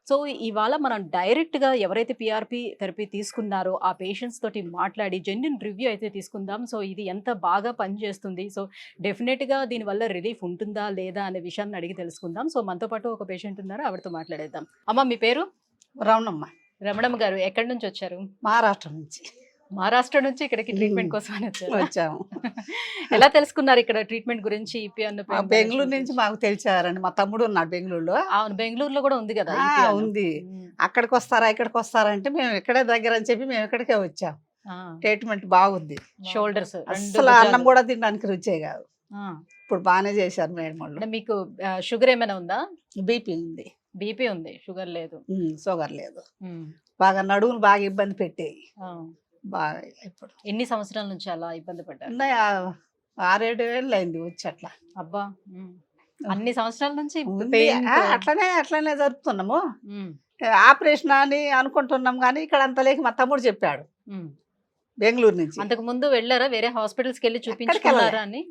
So ఇవాళ మనం డైరెక్ట్‌గా ఎవరైతే పీఆర్‌పీ థెరపీ తీసుకున్నారో ఆ పేషెంట్స్ తోటి మాట్లాడి జెన్యూన్ రివ్యూ అయితే తీసుకుందాం. సో ఇది ఎంత బాగా పనిచేస్తుంది. సో డెఫినిట్‌గా దీనివల్ల రిలీఫ్ ఉంటుందా? లేదా? అనే విషయాన్ని అడిగి తెలుసుకుందాం. సో మనతో పాటు ఒక పేషెంట్ ఉన్నారు. ఆవిడతో మాట్లాడేద్దాం. అమ్మ మీ పేరు? రమణమ్మ. రమణమ్మ గారు ఎక్కడి నుంచి వచ్చారు? మహారాష్ట్ర నుంచి మహారాష్ట్ర నుంచి ఇక్కడికి ట్రీట్మెంట్ కోసం అని వచ్చారా? వచ్చాము. ఎలా తెలుసుకున్నారు ఇక్కడ ట్రీట్మెంట్ గురించి? ఈపీ అన్న మా బెంగుళూరు నుంచి మాకు తెలిసారండి. మా తమ్ముడు ఉన్నాడు బెంగుళూరులో. అవును. బెంగుళూరులో కూడా ఉంది కదా! ఆ, ఈపీ అన్న. ఉంది. హ్మ్. అక్కడికి వస్తారా ఇక్కడికి వస్తారా అంటే మేము ఇక్కడే దగ్గర అని చెప్పి మేము ఇక్కడికే వచ్చాం. ఆ! ట్రీట్మెంట్ బాగుంది. షోల్డర్స్ అస్సలు అన్నం కూడా తినడానికి రుచే కాదు. ఇప్పుడు బాగానే చేశారు మేడం వాళ్ళు. అంటే మీకు షుగర్ ఏమైనా ఉందా? బీపీ ఉంది. బీపీ ఉంది, షుగర్ లేదు. షుగర్ లేదు. బాగా నడువులు బాగా ఇబ్బంది పెట్టేవి. ఆ. బాగా ఇప్పుడు ఎన్ని సంవత్సరాల నుంచి అలా ఇబ్బంది పడ్డారు? ఉన్నాయి. 6-7 ఏళ్ళు అయింది వచ్చి అట్లా. అబ్బా! అన్ని సంవత్సరాల నుంచి ఉంది. pain తో- అట్లనే జరుపుతున్నాము. ఉమ్, ఆపరేషన్ అని అనుకుంటున్నాం కానీ ఇక్కడ అంత లేక మా తమ్ముడు చెప్పాడు ఉమ్. బెంగళూరు నుంచి. అంతకు ముందు వెళ్ళారా వేరే హాస్పిటల్స్కి వెళ్ళి చూపించుకున్నారా అని?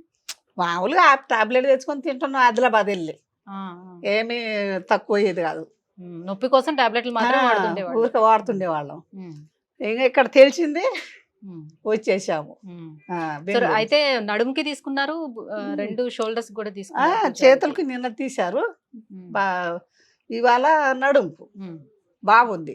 మామూలుగా టాబ్లెట్ తెచ్చుకొని తింటున్నాం ఆదిలాబాద్ వెళ్ళి. ఆ, ఏమీ తక్కువ అయ్యేది కాదు. నొప్పి కోసం టాబ్లెట్లు మాత్రం వాడుతుండేవాళ్ళు. ఊరికే వాడుతుండే వాళ్ళం. ఉమ్, ఇంకా ఇక్కడ తెలిసింది ఉమ్, వచ్చేసాము. ఉమ్. ఆ, సరే, బెంగళూరు. అయితే నడుముకి తీసుకున్నారు, రెండు షోల్డర్స్ కూడా ఆ, తీసుకున్నారు. చేతులకు నిన్న తీశారు. ఉమ్, ఇవాళ నడుంపు ఉమ్. బాగుంది.